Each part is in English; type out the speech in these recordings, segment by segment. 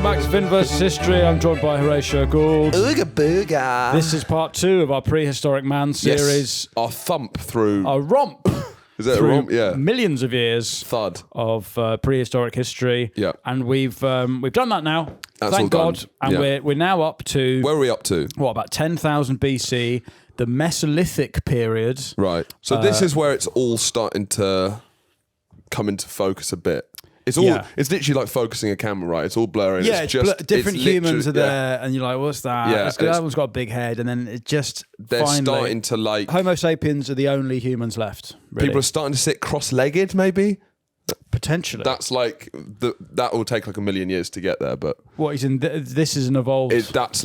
back to Finn vs. History. I'm joined by Horatio Gould. Ooga booga. This is part 2 of our Prehistoric Man series. Yes. Our thump through... Our romp. Is that a romp? Yeah. Millions of years Thud. of prehistoric history. Yeah. And we've done that now. That's Thank all God. done. And Yeah. we're now up to... Where are we up to? What, about 10,000 BC, the Mesolithic period. Right. So this is where it's all starting to come into focus a bit. It's all. Yeah. It's literally like focusing a camera, right? It's all blurry. Yeah, it's just different it's humans are literally- there, and you're like, what's that? Yeah, That one's got a big head, and then it just They're finally... starting to like... Homo sapiens are the only humans left, really. People are starting to sit cross-legged, maybe? Potentially. That's like... that will take like a million years to get there, but... What he's in? This is an evolved... That's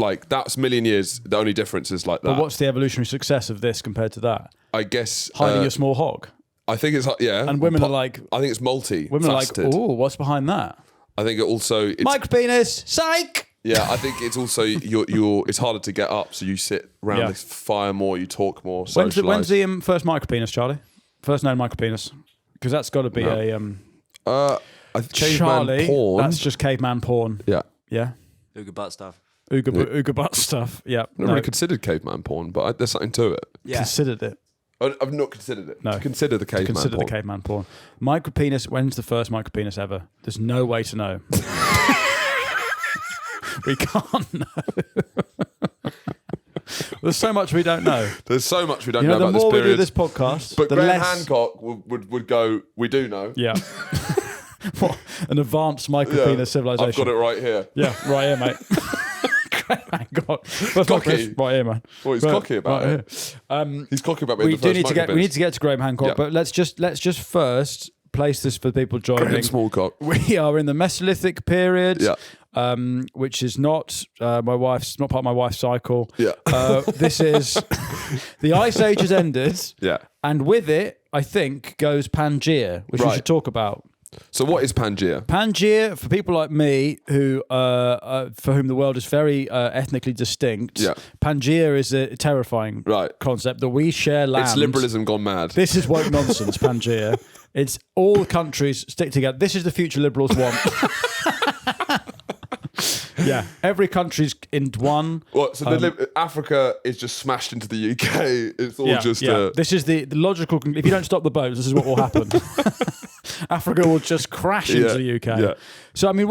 a million years. The only difference is like that. But what's the evolutionary success of this compared to that? I guess... Hiding a small hog. I think it's... Yeah. And women are like... I think it's multi. Women are like, oh, what's behind that? I think it also... It's, Micropenis! Psych! Yeah, I think it's also you're it's harder to get up, so you sit around the fire more, you talk more, When's socialise. the first micropenis, Charlie? First known micropenis? Because that's got to be a... caveman Charlie, porn. that's just caveman porn. Yeah. Yeah? Ooga butt stuff. Ooga butt stuff. Yeah. I've never really considered caveman porn, but there's something to it. Yeah. Considered it. I've not considered it. No. To consider the caveman Consider porn. the caveman porn. Micropenis, when's the first micropenis ever? There's no way to know. We can't know. There's so much we don't know. There's so much we don't know The about this more we period. do this podcast, but the Graham less... Hancock would go, we do know. Yeah. What, an advanced micropenis civilization. I've got it right here. Yeah, right here, mate. Graham Hancock. Cocky. Right here, man. Well, he's cocky about it. He's cocky about being the first we need to get to Graham Hancock, Yeah. but let's just first place this for people joining. Graham Smallcock. We are in the Mesolithic period. Yeah. Which is not not part of my wife's cycle. Yeah. This is the Ice Age has ended. Yeah. And with it, I think, goes Pangaea, which we Right. should talk about. So what is Pangaea? Pangaea, for people like me who for whom the world is very ethnically distinct, Yeah. Pangaea is a terrifying Right. concept that we share land. It's liberalism gone mad. This is woke nonsense, Pangaea. It's all countries stick together. This is the future liberals want. Yeah, every country's in one. What? So Africa is just smashed into the UK. It's all just. This is the logical. If you don't stop the boats, this is what will happen. Africa will just crash into the UK. Yeah. So I mean,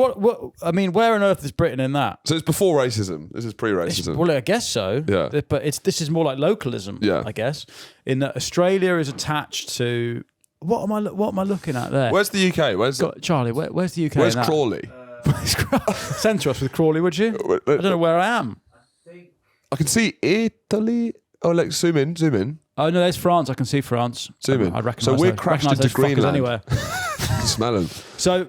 where on earth is Britain in that? So it's before racism. This is pre-racism. Well, I guess so. Yeah. But this is more like localism. Yeah. I guess in that Australia is attached to. What am I looking at there? Where's the UK? Charlie? Where's the UK? Where's in that? Crawley? Censor us with Crawley, would you? I don't know where I am. I can see Italy. Oh, like zoom in. Oh no, there's France. I can see France. Zoom in. I recognise. So we're those. crashed Recognise into those fuckers Greenland. anywhere. Smell them. So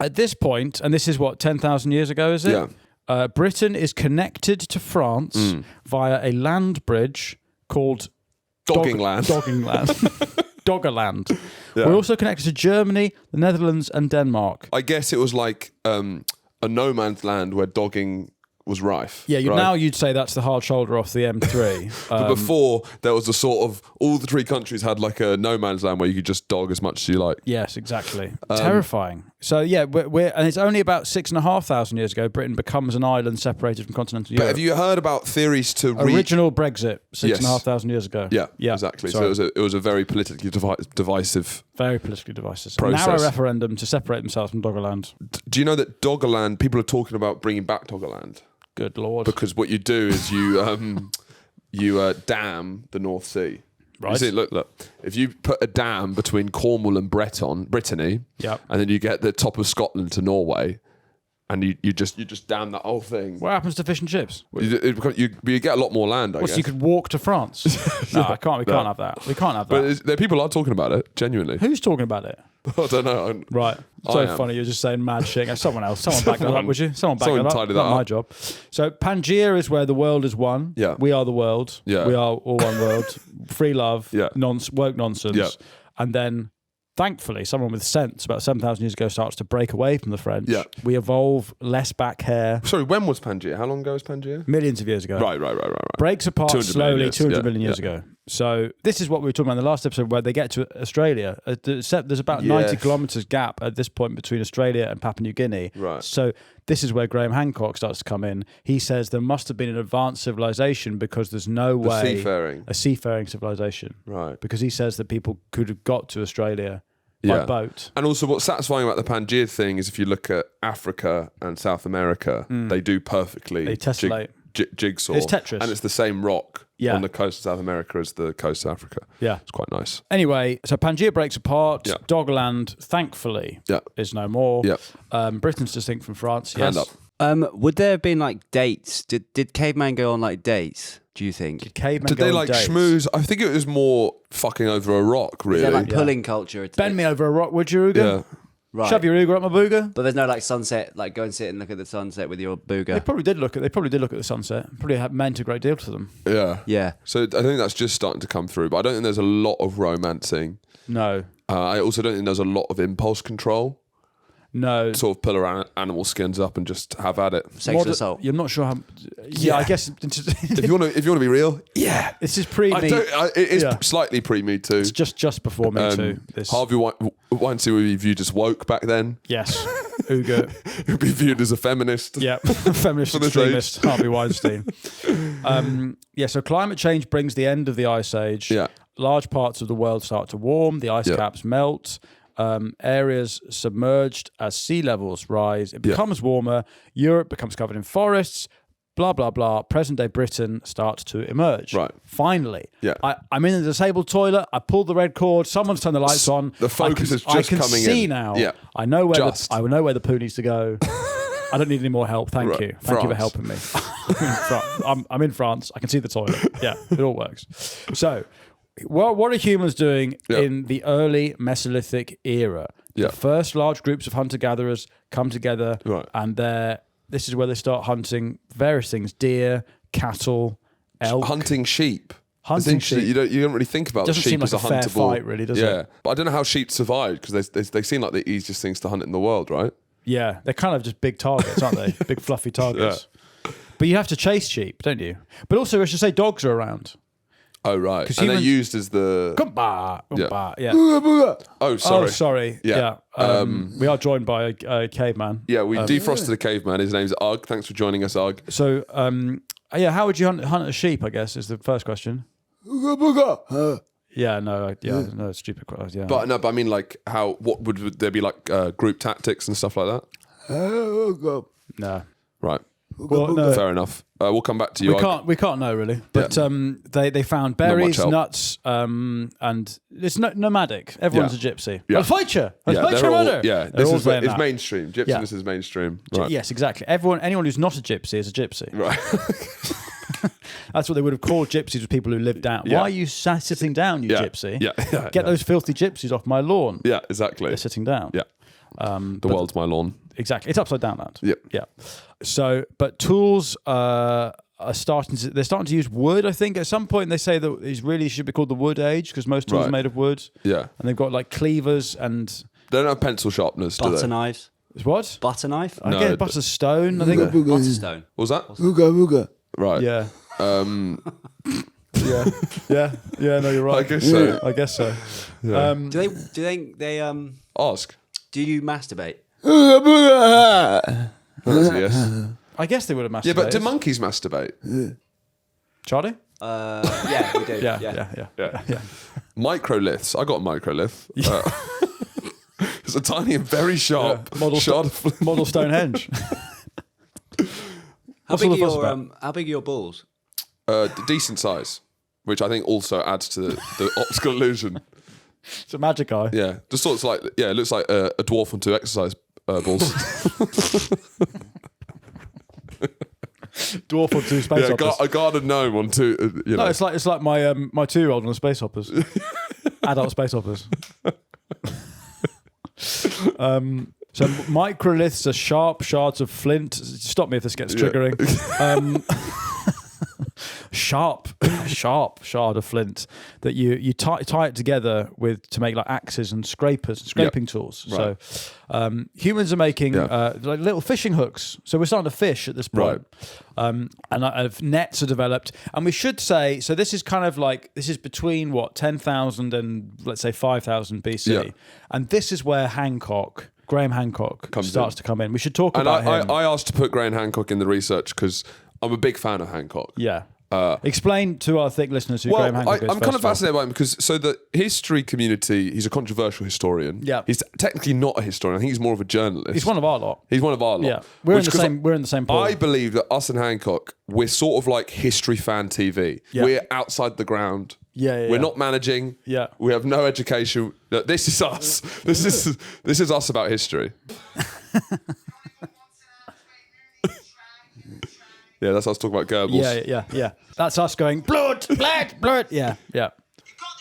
at this point, and this is what 10,000 years ago, is it? Yeah. Britain is connected to France via a land bridge called Doggingland. Doggerland. Yeah. We're also connected to Germany, the Netherlands, and Denmark. I guess it was like a no man's land where dogging was rife. Yeah, right? now you'd say that's the hard shoulder off the M3. But before, there was a sort of, all the three countries had like a no man's land where you could just dog as much as you like. Yes, exactly. Terrifying. So yeah, and it's only about 6,500 years ago Britain becomes an island separated from continental Europe. But have you heard about theories to Original Brexit, 6,500 years ago. Yeah, yeah, exactly. Sorry. So it was a very politically divisive. Very politically divisive. Process. Narrow referendum to separate themselves from Doggerland. Do you know that Doggerland, people are talking about bringing back Doggerland? Good Lord. Because what you do is you dam the North Sea. Right. You see, look. If you put a dam between Cornwall and Brittany, Yep. and then you get the top of Scotland to Norway, and you just dam that whole thing. What happens to fish and chips? You get a lot more land, I guess. So you could walk to France? No, I can't. We can't have that. We can't have that. But people are talking about it, genuinely. Who's talking about it? I don't know. Right. I So am. funny. You're just saying mad shit. Someone back that up, would you? Someone tidy that Not my up. job. So Pangaea is where the world is one. Yeah. We are the world. Yeah. We are all one world. Free love. Yeah. Woke nonsense. Yeah. And then, thankfully, someone with sense about 7,000 years ago starts to break away from the French. Yeah. We evolve less back hair. Sorry, when was Pangaea? How long ago was Pangaea? Millions of years ago. Right. Breaks apart 200 million slowly years. 200 Yeah, million years yeah. ago. So this is what we were talking about in the last episode, where they get to Australia. There's about 90 kilometres gap at this point between Australia and Papua New Guinea. Right. So this is where Graham Hancock starts to come in. He says there must have been an advanced civilization because there's no way a seafaring civilization. Right. Because he says that people could have got to Australia by boat. And also what's satisfying about the Pangaea thing is if you look at Africa and South America, they do perfectly. They tessellate. Jigsaw. It's Tetris. And it's the same rock on the coast of South America as the coast of Africa. Yeah. It's quite nice. Anyway, so Pangaea breaks apart. Yeah. Doggerland, thankfully, is no more. Yeah. Britain's distinct from France. Hand yes. up. Would there have been like dates? Did caveman go on like dates? Do you think? Did cavemen Did go they on like dates? schmooze? I think it was more fucking over a rock, really. Is there like pulling culture? Bend me over a rock, would you, Uga? Yeah. Right. Shove your Uga up my booga. But there's no like sunset, like go and sit and look at the sunset with your They booga. probably did look at the sunset. Probably meant a great deal to them. Yeah. Yeah. So I think that's just starting to come through, but I don't think there's a lot of romancing. No. I also don't think there's a lot of impulse control. No. Sort of pull our animal skins up and just have at it. Sexual assault. You're not sure how. Yeah, I guess. If you want to be real, This is pre-Me. it is slightly pre-Me Too. It's just before Me Too. This. Harvey Weinstein would be viewed as woke back then. Yes. Uga. He would be viewed as a feminist. Yeah. Feminist extremist Harvey Weinstein. So climate change brings the end of the Ice Age. Yeah. Large parts of the world start to warm. The ice caps melt. Areas submerged as sea levels rise. It becomes warmer. Europe becomes covered in forests. Blah, blah, blah. Present-day Britain starts to emerge. Right. Finally. Yeah. I'm in the disabled toilet. I pulled the red cord. Someone's turned the lights on. The focus is just I can coming see in. now. Yeah. I know where the poo needs to go. I don't need any more help. Thank you. Thank you for helping me. I'm in France. I can see the toilet. Yeah, it all works. So, what are humans doing in the early Mesolithic era? The first large groups of hunter-gatherers come together, and this is where they start hunting various things: deer, cattle, elk. Hunting sheep. Hunting sheep. You don't really think about Doesn't sheep seem like as a a fair huntable fight, really, does it? Yeah, but I don't know how sheep survive because they seem like the easiest things to hunt in the world, right? Yeah, they're kind of just big targets, aren't they? Big fluffy targets. But you have to chase sheep, don't you? But also, I should say, dogs are around. Oh, right. And they're used as the... Yeah. Oh, sorry. Oh, sorry. Yeah. We are joined by a caveman. Yeah, we defrosted a caveman. His name's Ugg. Thanks for joining us, Ugg. So, how would you hunt a sheep, I guess, is the first question. Yeah, no, it's stupid. Yeah. But I mean, like, what would there be, like, group tactics and stuff like that? No. Right. Well, no. Fair enough. We'll come back to you. We can't know really, but they found berries, nuts, and it's nomadic. Everyone's a gypsy. Yeah. I'll fight you. It's mainstream. Gypsiness is mainstream. Right. Yes, exactly. Anyone who's not a gypsy is a gypsy. Right. That's what they would have called gypsies, with people who lived down. Why are you sitting down, you gypsy? Get those filthy gypsies off my lawn. Yeah, exactly. They're sitting down. Yeah. The world's my lawn. Exactly. It's upside down land. Yep. Yeah. So, but tools are starting to use wood, I think. At some point they say that it really should be called the wood age because most tools are made of wood. Yeah. And they've got like clevers and... They don't have pencil sharpness, do they? Butter knives. What? Butter knife? I get butter stone. I think. Butterstone. What was that? Booga. Right. Yeah. Yeah. Yeah, no, you're right. I guess so. Yeah. Do you think they Ask. do you masturbate? That's a yes. I guess they would have masturbated. Yeah, but do monkeys masturbate? Charlie? Yeah, we do. Yeah. Microliths. I got a microlith. It's a tiny and very sharp model Stonehenge. How big are your balls? Decent size, which I think also adds to the optical illusion. It's a magic eye. Yeah, just sort of like it looks like a dwarf on two exercise balls. Dwarf on two space hoppers. A guarded gnome on two. No, it's like my my 2-year-old on space hoppers. Adult space hoppers. So microliths are sharp shards of flint. Stop me if this gets triggering. sharp shard of flint that you tie it together with to make like axes and scraping tools. Right. So humans are making like little fishing hooks. So we're starting to fish at this point. Right. And nets are developed. And we should say, so this is kind of like, this is between 10,000 and let's say 5,000 BC. Yeah. And this is where Graham Hancock starts to come in. We should talk about him. I asked to put Graham Hancock in the research because I'm a big fan of Hancock. Yeah. Explain to our thick listeners who Graham Hancock is. I'm kind of fascinated by him because the history community, he's a controversial historian. Yeah. He's technically not a historian. I think he's more of a journalist. He's one of our lot. Yeah. We're in the same pool. I believe that us and Hancock, we're sort of like history fan TV. Yeah. We're outside the ground. Yeah. We're not managing. Yeah. We have no education. No, this is us. This is us about history. Yeah, that's us talking about Goebbels. Yeah. That's us going, blood. Yeah. You got the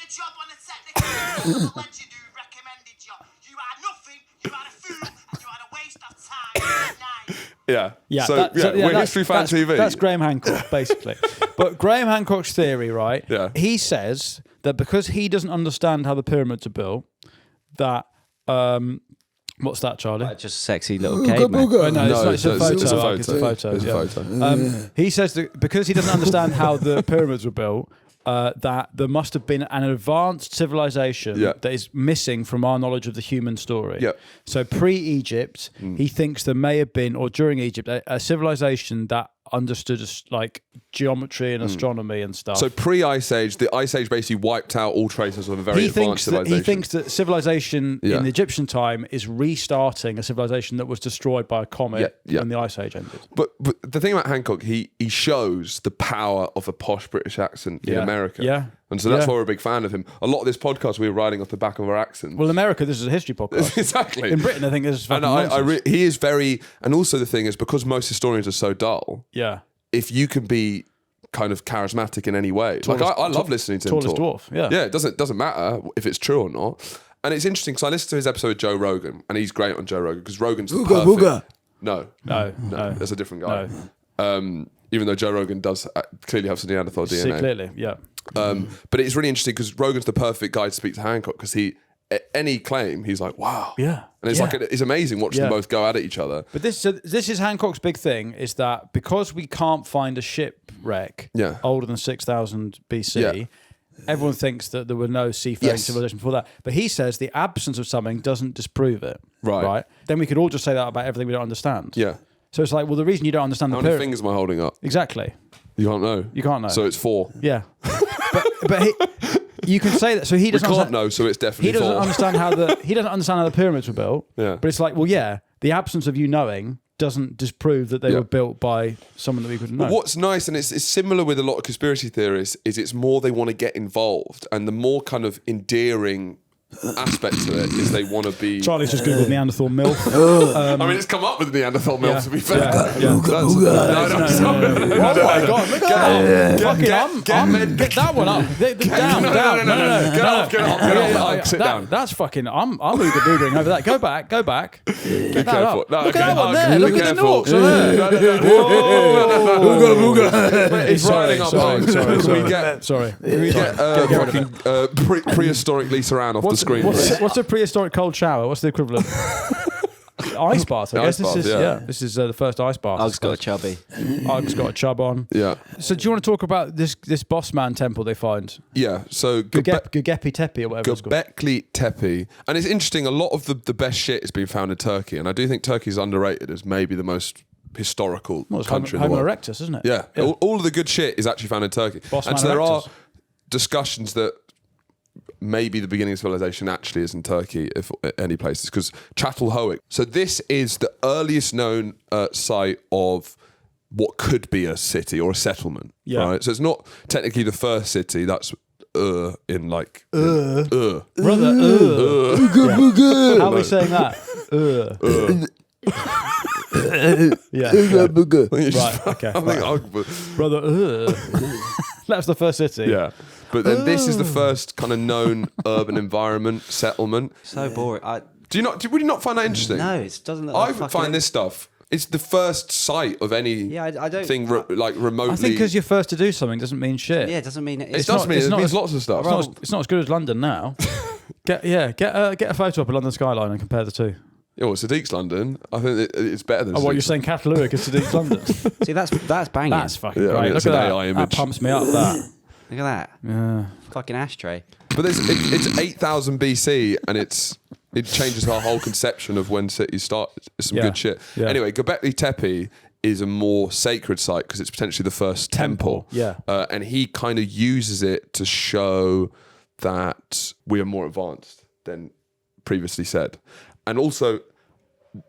job on a technical let you do recommended job. You are nothing, you are a fool, and you are a waste of time. Yeah. So we're history fan TV. That's Graham Hancock, basically. But Graham Hancock's theory, right? Yeah. He says that because he doesn't understand how the pyramids are built, that what's that, Charlie? Just a sexy little caveman. No, it's a photo. He says that because he doesn't understand how the pyramids were built, that there must have been an advanced civilization that is missing from our knowledge of the human story. Yeah. So pre-Egypt, he thinks there may have been, or during Egypt, a civilization that understood like geometry and astronomy and stuff. So pre-Ice Age, the Ice Age basically wiped out all traces of a very advanced civilization. He thinks that civilization in the Egyptian time is restarting a civilization that was destroyed by a comet when the Ice Age ended. But the thing about Hancock, he shows the power of a posh British accent in America. Yeah. And so that's why we're a big fan of him. A lot of this podcast, we were riding off the back of our accents. Well, America, this is a history podcast. Exactly. In Britain, I think this is fucking nonsense. He is very... And also the thing is, because most historians are so dull, if you can be kind of charismatic in any way... I love listening to him talk. Tallest dwarf, Yeah, it doesn't matter if it's true or not. And it's interesting, because I listened to his episode with Joe Rogan, and he's great on Joe Rogan, because Rogan's the perfect... Booga. No, that's a different guy. No. Even though Joe Rogan does clearly have some Neanderthal DNA. Clearly, yeah. But it's really interesting because Rogan's the perfect guy to speak to Hancock because any claim, he's like, wow. Yeah. And it's it's amazing watching them both go at each other. But this is Hancock's big thing, is that because we can't find a shipwreck older than 6,000 BC, everyone thinks that there were no seafaring civilization before that. But he says the absence of something doesn't disprove it. Right? Then we could all just say that about everything we don't understand. Yeah. So it's like, well, the reason you don't understand How many fingers am I holding up? Exactly. You can't know. You can't know. So it's 4. Yeah. but you can say that. So he doesn't. We can't know. So it's definitely 4. He doesn't understand how the pyramids were built. Yeah. But it's like, well, the absence of you knowing doesn't disprove that they were built by someone that we couldn't know. But what's nice, and it's similar with a lot of conspiracy theories, is it's more they want to get involved, and the more kind of endearing aspect to it is they want to be... Charlie's just Googled Neanderthal MILF. I mean, it's come up with Neanderthal MILF, to be fair. Oh my God, look at that. Get that one up. Down. No. Get off. Sit down. That's fucking... I'm Ooga-boogering over that. Go back. Get that up. No, look at that one there. Look at the Norks. Ooga-booga. It's riding up home. Sorry. We get fucking prehistoric Lisa Ann off the screen. What's a prehistoric cold shower? What's the equivalent? Ice bath, I guess. This is the first ice bath. Ug's got a chubby. Ug's got a chub on. Yeah. So do you want to talk about this boss man temple they find? Yeah. So Göbeklitepe or whatever it's called. Göbeklitepe. And it's interesting, a lot of the best shit has been found in Turkey, and I do think Turkey is underrated as maybe the most historical country in the Homo world. erectus, isn't it? Yeah. All of the good shit is actually found in Turkey. And so there are discussions that maybe the beginning of civilization actually is in Turkey, if any places, because Çatalhöyük. So this is the earliest known site of what could be a city or a settlement. Yeah. Right? So it's not technically the first city. That's in like brother. Booga. How are we saying that? Yeah. Right. Okay. Brother. That's the first city. Yeah. But then this is the first kind of known urban environment, settlement. So boring. Would you not find that interesting? No, it doesn't look I like find this stuff It's the first sight of any Yeah, I don't thing like remotely. I think because you're first to do something doesn't mean shit. Yeah, it doesn't mean it means lots of stuff. It's not as good as London now. Get a photo up of London skyline and compare the two. Yeah, well, Sadiq's London. I think it's better than. Oh, what you're saying? Cataluic is Sadiq's London. See, that's banging. That's fucking Yeah, great. I mean, Look it's at an that. AI That image. pumps me up. That. Look at that. Yeah. Fucking ashtray. But it's 8,000 BC, and it changes our whole conception of when cities start. It's some good shit. Yeah. Anyway, Göbeklitepe is a more sacred site because it's potentially the first temple. Yeah. And he kind of uses it to show that we are more advanced than previously said. And also,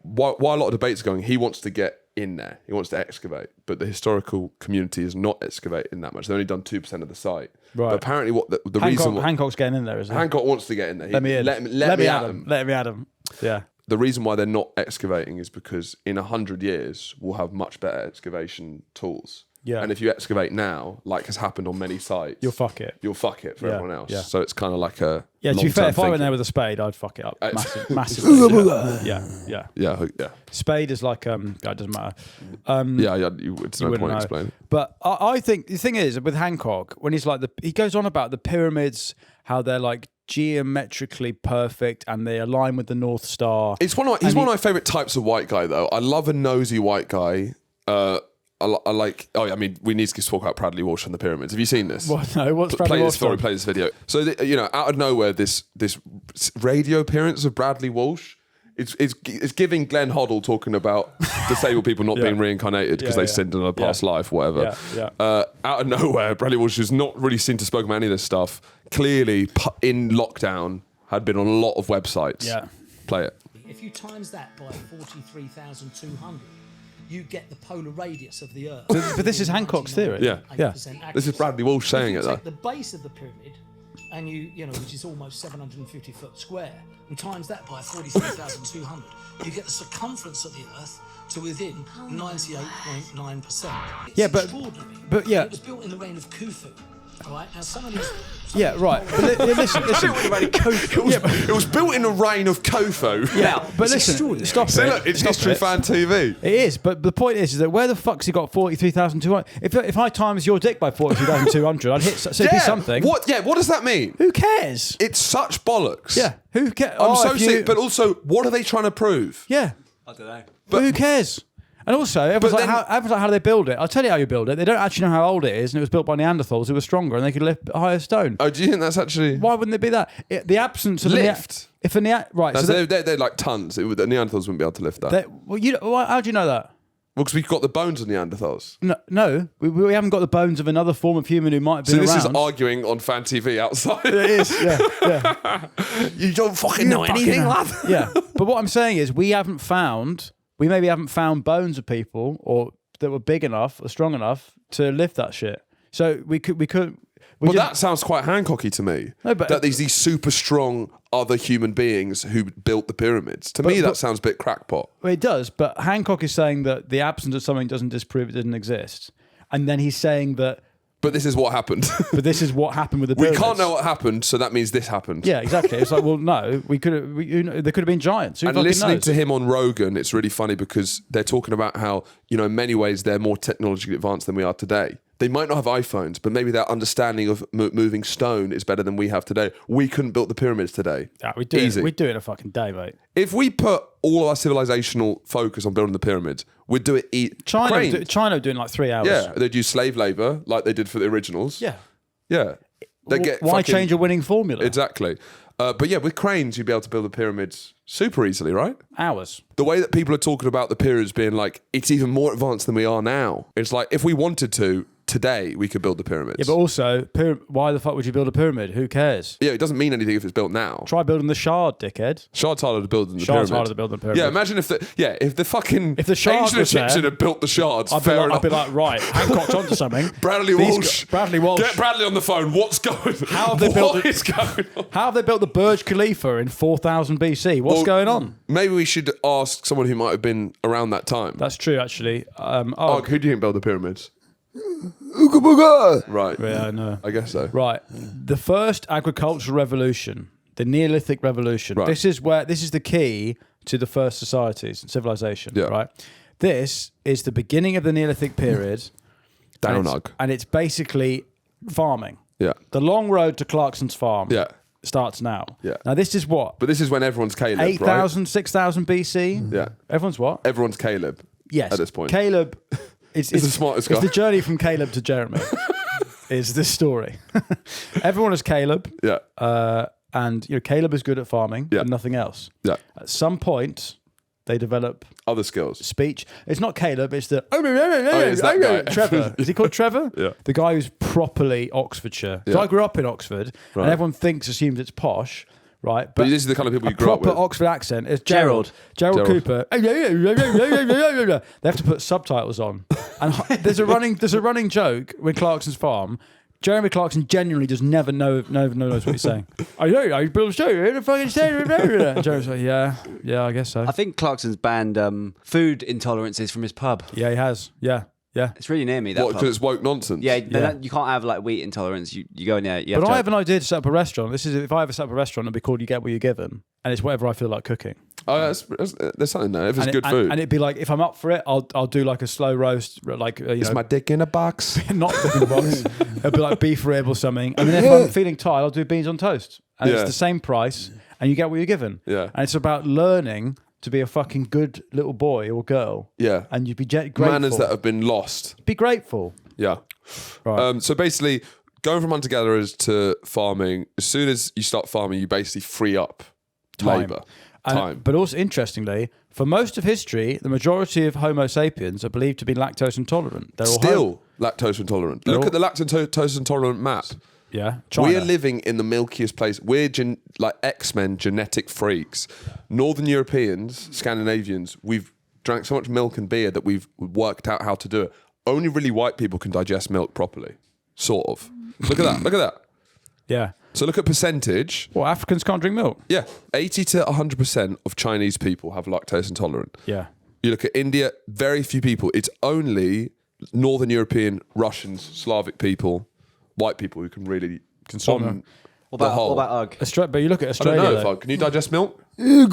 while a lot of debates are going, he wants to get in there. He wants to excavate. But the historical community is not excavating that much. They've only done 2% of the site. Right. But apparently what the reason... Hancock's getting in there, isn't he? Hancock wants to get in there. Let me in. Let me at him. Let me at him. Yeah. The reason why they're not excavating is because in 100 years, we'll have much better excavation tools. Yeah. And if you excavate now, like has happened on many sites, You'll fuck it. You'll fuck it for Yeah, everyone else. yeah. So it's kind of like a Yeah, to be fair, long-term if I went thinking. there with a spade, I'd fuck it up massively. Yeah. Yeah. Spade is like it doesn't matter. It's no wouldn't point know. explaining. But I think the thing is with Hancock, when he's like he goes on about the pyramids, how they're like geometrically perfect and they align with the North Star. He's one of my favorite types of white guy, though. I love a nosy white guy. I like. Oh, yeah, I mean, we need to talk about Bradley Walsh and the pyramids. Have you seen this? What? No, what's Bradley Walsh? Play this video. So out of nowhere, this radio appearance of Bradley Walsh. It's giving Glenn Hoddle talking about disabled people not being reincarnated because they sinned in a past life, whatever. Out of nowhere, Bradley Walsh, who's not really seen to spoke about any of this stuff, clearly in lockdown had been on a lot of websites. Yeah. Play it. If you times that by 43,200, you get the polar radius of the Earth. But this is Hancock's theory. Yeah. Yeah. This is Bradley Walsh saying it, though. Take the base of the pyramid, and you know, which is almost 750 foot square, and times that by 43,200, you get the circumference of the Earth to within 98.9%. Yeah, but yeah. It was built in the reign of Khufu. All right, now some of these. Yeah, right. But listen. It was built in the reign of Khufu. Yeah, but listen, stop So it. look, it's Stop History it. Fan TV. It is, but the point is that where the fuck's he got 43,200? If I times your dick by 43,200, I'd hit something. What? Yeah. What does that mean? Who cares? It's such bollocks. Yeah. Who cares? I'm so sick. But also, what are they trying to prove? Yeah. I don't know. But who cares? And also, everyone's like, then- how do they build it? I'll tell you how you build it. They don't actually know how old it is, and it was built by Neanderthals who were stronger and they could lift a higher stone. Oh, do you think that's actually Why wouldn't it be that? The absence of lift? Right. No, So they're like tons. The Neanderthals wouldn't be able to lift that. how do you know that? Well, because we've got the bones of Neanderthals. No, we haven't got the bones of another form of human who might have been So this around. is arguing on Fan TV outside. It is, yeah. You don't fucking know anything, lad. Yeah, but what I'm saying is we maybe haven't found bones of people or that were big enough or strong enough to lift that shit. So we could. Well, that sounds quite Hancocky to me. No, but- that these super strong other human beings who built the pyramids. To me, that sounds a bit crackpot. Well, it does, but Hancock is saying that the absence of something doesn't disprove it didn't exist. And then he's saying that, But this is what happened. but this is what happened with the We pyramids. can't know what happened, so that means this happened. Yeah, exactly. It's like, well, no, there could have been giants. Who And fucking listening knows? to him on Rogan, it's really funny because they're talking about how, in many ways, they're more technologically advanced than we are today. They might not have iPhones, but maybe their understanding of moving stone is better than we have today. We couldn't build the pyramids today. Yeah, we do it in a fucking day, mate. If we put all our civilizational focus on building the pyramids, we'd do it. China were doing like 3 hours. Yeah, they'd use slave labor like they did for the originals. Yeah. Yeah. They get Why change a winning formula? Exactly. But yeah, with cranes, you'd be able to build the pyramids super easily, right? Hours. The way that people are talking about the pyramids being like, it's even more advanced than we are now. It's like, if we wanted to, today, we could build the pyramids. Yeah, but also, why the fuck would you build a pyramid? Who cares? Yeah, it doesn't mean anything if it's built now. Try building the Shard, dickhead. Shard's harder to build than the Shard's pyramid. harder to build than the pyramid. Yeah, imagine if the Shard ancient was there, Egyptian had built the shards. I'd be like, right, Hancock's onto something. Bradley Walsh. Bradley Walsh. Get Bradley on the phone. What's going on? How have they built What it? is going on? How have they built the Burj Khalifa in 4000 BC? What's going on? Maybe we should ask someone who might have been around that time. That's true, actually. Who do you think built the pyramids? Ooga booga. Right. Yeah, I know. I guess so. Right. The first agricultural revolution, the Neolithic Revolution. Right. This is the key to the first societies and civilization. Yeah. Right. This is the beginning of the Neolithic period. Downug. And it's basically farming. Yeah. The long road to Clarkson's farm starts now. Yeah. Now this is what? But this is when everyone's Caleb, 8,000, 6,000 BC? Yeah. Everyone's what? Everyone's Caleb. Yes. At this point. Caleb... It's the smartest guy. It's the journey from Caleb to Jeremy. Is this story. Everyone is Caleb. Yeah. And Caleb is good at farming and nothing else. Yeah. At some point, they develop other skills. Speech. It's not Caleb, it's the it's that guy. Trevor. Is he called Trevor? Yeah. The guy who's properly Oxfordshire. So I grew up in Oxford, and everyone assumes it's posh. Right, but this is the kind of people you grew up with. Proper Oxford accent is Gerald Cooper. They have to put subtitles on, and there's a running joke with Clarkson's farm. Jeremy Clarkson genuinely just never knows what he's saying. I built a show in a fucking stadium. And Jeremy's like, yeah, I guess so. I think Clarkson's banned food intolerances from his pub. Yeah, he has. Yeah. It's really near me. That because it's woke nonsense. Yeah, you can't have like wheat intolerance. You go in there. But I have an idea to set up a restaurant. This is if I ever set up a restaurant, it'd be called "You Get What You're Given," and it's whatever I feel like cooking. Oh, there's something there. If it's good food, and it'd be like if I'm up for it, I'll do like a slow roast, like is my dick in a box? Not dick in a box. It'd be like beef rib or something. And then if I'm feeling tired, I'll do beans on toast, and it's the same price, and you get what you're given. Yeah, and it's about learning to be a fucking good little boy or girl. Yeah. And you'd be grateful. Manners that have been lost. Be grateful. Yeah. Right. So basically, going from hunter-gatherers to farming, as soon as you start farming, you basically free up labour. Time. But also, interestingly, for most of history, the majority of Homo sapiens are believed to be lactose intolerant. They're still lactose intolerant. Look at the lactose intolerant map. Yeah, China. We're living in the milkiest place. We're like X-Men genetic freaks. Northern Europeans, Scandinavians, we've drank so much milk and beer that we've worked out how to do it. Only really white people can digest milk properly. Sort of. Look at that. Yeah. So look at percentage. Well, Africans can't drink milk. Yeah. 80 to 100% of Chinese people have lactose intolerant. Yeah. You look at India, very few people. It's only Northern European, Russians, Slavic people, white people who can really consume the whole. What about UGG? But you look at Australia. I don't know, can you digest milk? You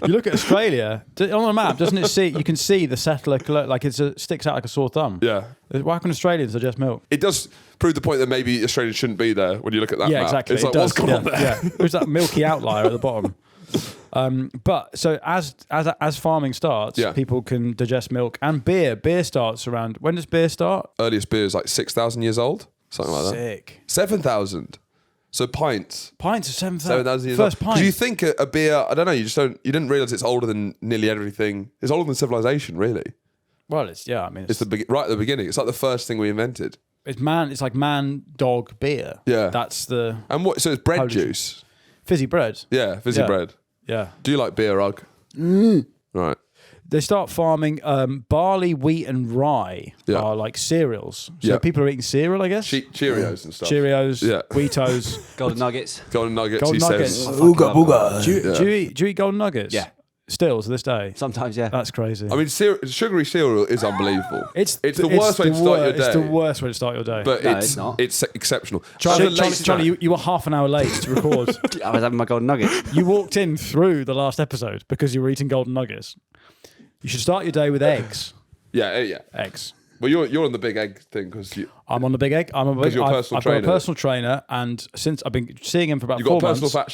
look at Australia on the map, doesn't it? You can see the settler like sticks out like a sore thumb. Yeah. Why can Australians digest milk? It does prove the point that maybe Australia shouldn't be there when you look at that map. Exactly. It's like, what's going on there? Yeah. There's that milky outlier at the bottom. But so as farming starts, people can digest milk and beer. Beer starts around. When does beer start? Earliest beer is like 6,000 years old, something like that. Sick. 7,000. So pints. Pints are 7,000. 7,000 years First old. pint. Because you think a beer, I don't know, you didn't realise it's older than nearly everything. It's older than civilization, really. Well, it's right at the beginning. It's like the first thing we invented. It's like man dog beer. Yeah. That's the. And what? So it's bread juice. Fizzy bread. Yeah, fizzy bread. Yeah. Do you like beer, UGG? Right. They start farming barley, wheat, and rye are like cereals. So people are eating cereal, I guess. Cheerios and stuff. Cheerios, Wheatos, Golden Nuggets. Golden Nuggets. Golden he Nuggets. says. Ooga booga. Do you eat Golden Nuggets? Yeah. Still to this day. Sometimes, yeah. That's crazy. I mean, sugary cereal is unbelievable. It's the worst way to start your day. It's the worst way to start your day. But No, it's not. It's exceptional. Charlie, you were half an hour late to record. I was having my Golden Nuggets. You walked in through the last episode because you were eating Golden Nuggets. You should start your day with eggs. Yeah. Eggs. Well, you're on the big egg thing because I'm on the big egg. I've got a personal trainer, and since I've been seeing him for about 4 months. You've got a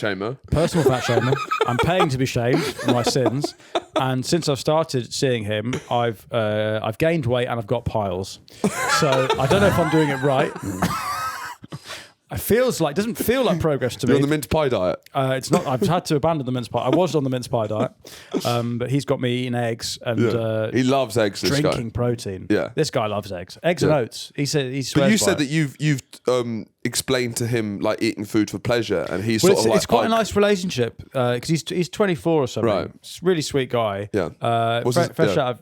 personal fat shamer. I'm paying to be shamed for my sins, and since I've started seeing him, I've gained weight and I've got piles. So I don't know if I'm doing it right. It doesn't feel like progress to me. You're on the mince pie diet? It's not. I've had to abandon the mince pie. I was on the mince pie diet, but he's got me eating eggs and he loves eggs. Drinking protein. Yeah, this guy loves eggs and oats. He said he swears. But you said by that you've explained to him like eating food for pleasure, and he's it's quite a nice relationship because he's 24 or something. Right, he's a really sweet guy. Yeah,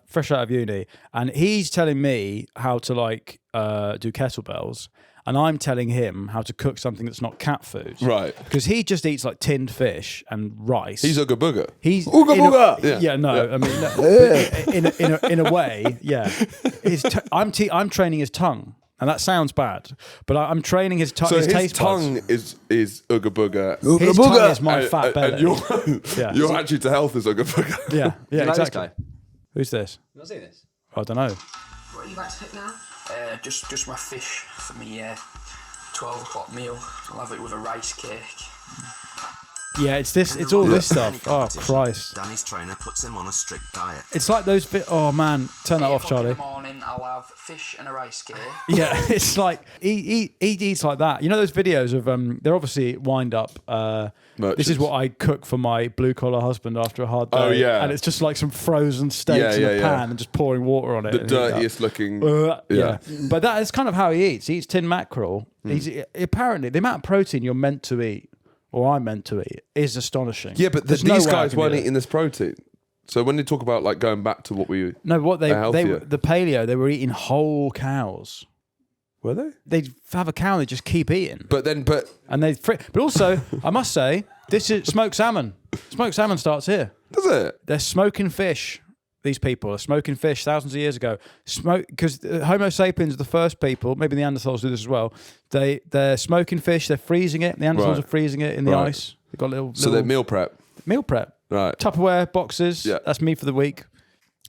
fresh out of uni, and he's telling me how to do kettlebells. And I'm telling him how to cook something that's not cat food. Right. Because he just eats like tinned fish and rice. He's Ooga Booga. He's Ooga Booga. I mean, in a way, yeah. I'm training his tongue. And that sounds bad, but I'm training his, So his taste tongue buds. is Ooga Booga. His tongue is my fat belly. And your attitude to health is Ooga Booga. Yeah, You like this exactly. guy? Who's this? You not seen this? I don't know. What are you about to pick now? Just my fish for me 12 o'clock meal. I'll have it with a rice cake. Yeah, it's all this stuff. Oh, Christ. Danny's trainer puts him on a strict diet. It's like those oh man, turn that 8 off, o'clock Charlie. in the morning, I'll have fish and a rice cake. Yeah, it's like he eats like that. You know those videos of they're obviously wind up. This is what I cook for my blue collar husband after a hard day. Oh, yeah. And it's just like some frozen steaks in a pan and just pouring water on it. The dirtiest looking. Yeah. But that is kind of how he eats. He eats tin mackerel. Apparently the amount of protein you're meant to eat, or I'm meant to eat, is astonishing. Yeah, but There's no these way I guys can do weren't that. eating this protein. So when they talk about like going back to what we No, what they healthier. the paleo, they were eating whole cows. were they? They'd have a cow and they just keep eating. But And they, but also, I must say, this is smoked salmon. Smoked salmon starts here. does it? They're smoking fish. These people are smoking fish thousands of years ago. Because Homo sapiens are the first people. Maybe Neanderthals do this as well. They're smoking fish. They're freezing it. Neanderthals Right. are freezing it in the Right. ice. They've got So they're meal prep, meal prep. right? Tupperware boxes. Yeah. That's me for the week.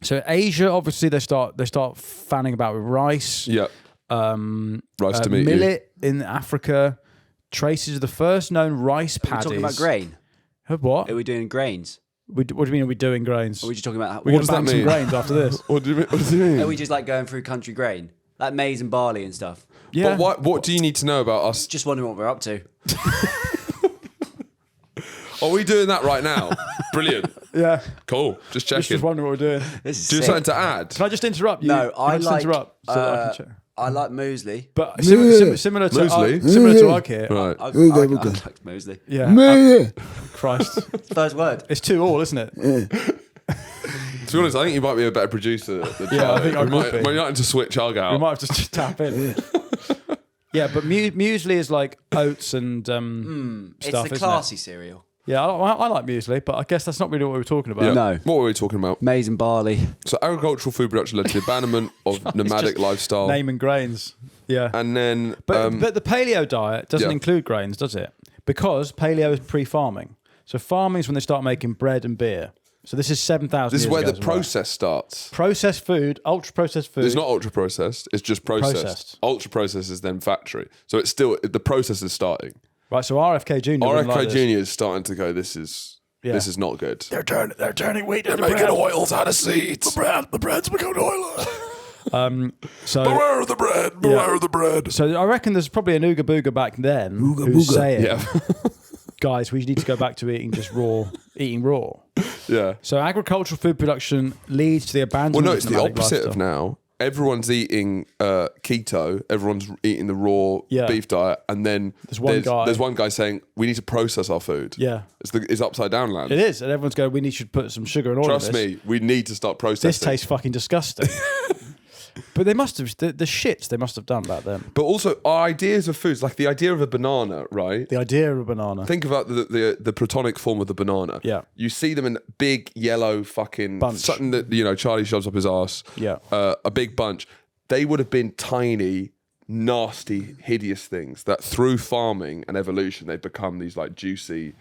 So Asia, obviously, they start fanning about with rice. Yeah. Rice to meet you. millet in Africa. Traces of the first known rice Are we paddies. talking about grain? What? Are we doing grains? What do you mean? Are we doing grains? Or are we just talking about... We're What going does to that bang some mean? grains after this. What do you mean? Are we just like going through country grain? Like maize and barley and stuff? Yeah. But what do you need to know about us? Just wondering what we're up to. Are we doing that right now? Brilliant. Yeah. Cool. Just checking. Just wondering what we're doing. This is Do you have sick. something to add? Can I just interrupt you? No, Can just interrupt so that I can check? I like muesli. But similar to Muesli? similar to Ug here. Right. I like muesli. Yeah. Christ. First word. It's 2 all, isn't it? To be honest, I think you might be a better producer than Yeah, I Charlie. think I we would be. might have to switch Ug out. We might have to just tap in. Yeah, but muesli is like oats and It's stuff, the isn't classy cereal. it? Yeah, I like muesli, but I guess that's not really what we were talking about. Yeah. No. What were we talking about? Maize and barley. So agricultural food production led to the abandonment of nomadic lifestyle. Naming grains. Yeah. And then... But the paleo diet doesn't yeah. include grains, does it? Because paleo is pre-farming. So farming is when they start making bread and beer. So this is 7,000 this years is where ago the as well. process starts. Processed food, ultra-processed food. It's not ultra processed. It's just processed. Processed. Ultra processed is then factory. So it's still the process is starting. Right, so RFK Jr. wouldn't like RFK this. Jr. is starting to go. This is not good. They're turning wheat into making bread. oils out of seeds. The bread's becoming oily. So Beware of the bread. Beware of the bread. So I reckon there's probably an Ooga Booga back then who's saying, Yeah. guys, we need to go back to eating raw. Yeah. So agricultural food production leads to the Well, abandonment no, of it's the nomadic opposite of lifestyle. now. Everyone's eating keto. Everyone's eating the raw Yeah. beef diet, and then there's one guy saying we need to process our food. Yeah. It's upside down land. It is, and everyone's going, we should put some sugar and oil Trust in this. me, we need to start processing. This tastes fucking disgusting. But they must have, the shits they must have done back then. But also our ideas of foods, like the idea of a banana, right? The idea of a banana. Think about the platonic form of the banana. Yeah. You see them in big yellow fucking Bunch. something that Charlie shoves up his ass. Yeah. A big bunch. They would have been tiny, nasty, hideous things that through farming and evolution they've become these like juicy,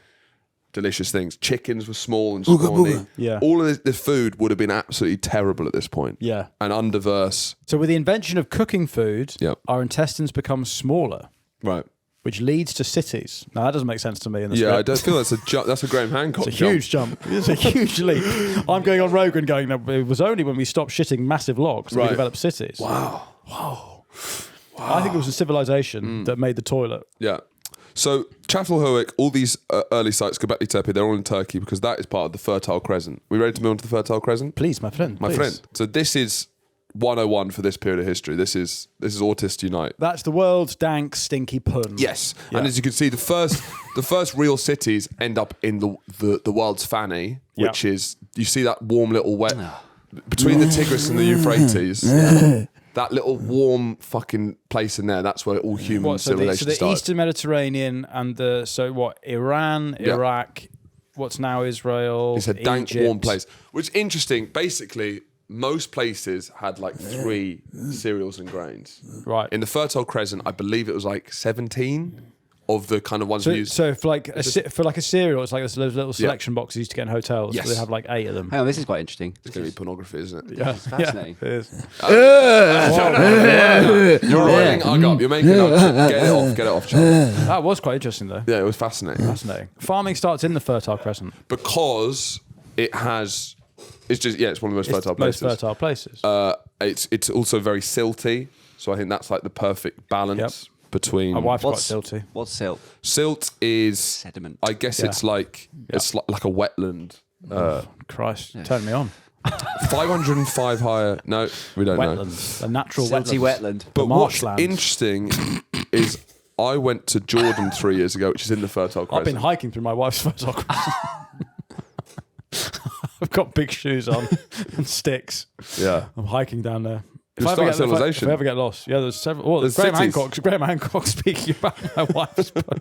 delicious things. Chickens were small and scrawny. Yeah. All of this food would have been absolutely terrible at this point. Yeah. And underverse. So with the invention of cooking food, Yep. our intestines become smaller, Right. which leads to cities. Now that doesn't make sense to me in the Yeah, I script. don't feel that's a jump. That's a Graham Hancock It's a huge jump. It's a huge leap. I'm going on Rogan going, no, it was only when we stopped shitting massive logs that we Right. developed cities. Wow. I think it was a civilization that made the toilet. Yeah. So Çatalhöyük, all these early sites, Göbeklitepe, they're all in Turkey because that is part of the Fertile Crescent. We ready to move on to the Fertile Crescent? Please, my friend. My please. friend. So this is 101 for this period of history. This is Autists Unite. That's the world's dank, stinky pun. Yes. Yeah. And as you can see, the first real cities end up in the world's fanny, which is, you see that warm little wet between the Tigris and the Euphrates. That little warm fucking place in there, that's where all human civilization the started. Eastern Mediterranean and Iran, Yeah. Iraq, what's now Israel, It's a dank, Egypt. warm place. Which is interesting. Basically, most places had like 3 cereals and grains. Right. In the Fertile Crescent, I believe it was like 17 of the kind of ones we used. So for like a cereal, it's like those little selection boxes you used to get in hotels. Yes. So they have like 8 of them. Hang on, this is quite interesting. It's going to be pornography, isn't it? Yeah, It's fascinating. it is. You're writing up. You're making up. Get it off, Charlie. That was quite interesting, though. Yeah, it was fascinating. Fascinating. Farming starts in the Fertile Crescent. Because it has... It's just, it's one of the most fertile places. Most fertile places. It's also very silty. So I think that's like the perfect balance between... My wife's quite silty. What's silt? Silt is... Sediment. I guess it's like it's like a wetland. Christ, turn me on. 505 higher... No, we don't know. Wetlands. A natural Silty wetland. wetland. But what's marshlands. interesting is I went to Jordan 3 years ago, which is in the Fertile Crescent. I've been hiking through my wife's Fertile Crescent. I've got big shoes on and sticks. Yeah. I'm hiking down there. You're starting civilization. If I ever get lost, there's several. Well, there's Graham Hancock speaking about my wife's pub.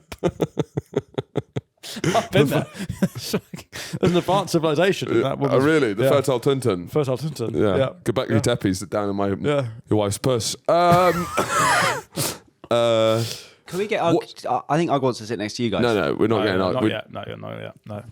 I've been there. There's an advanced civilization in that woman's. Oh, really? The Fertile Tintin. Fertile Tintin. Yeah. Göbeklitepe's down in my your wife's puss. Can we get... I think Ugg wants to sit next to you guys. No, we're not getting... Not yet. No.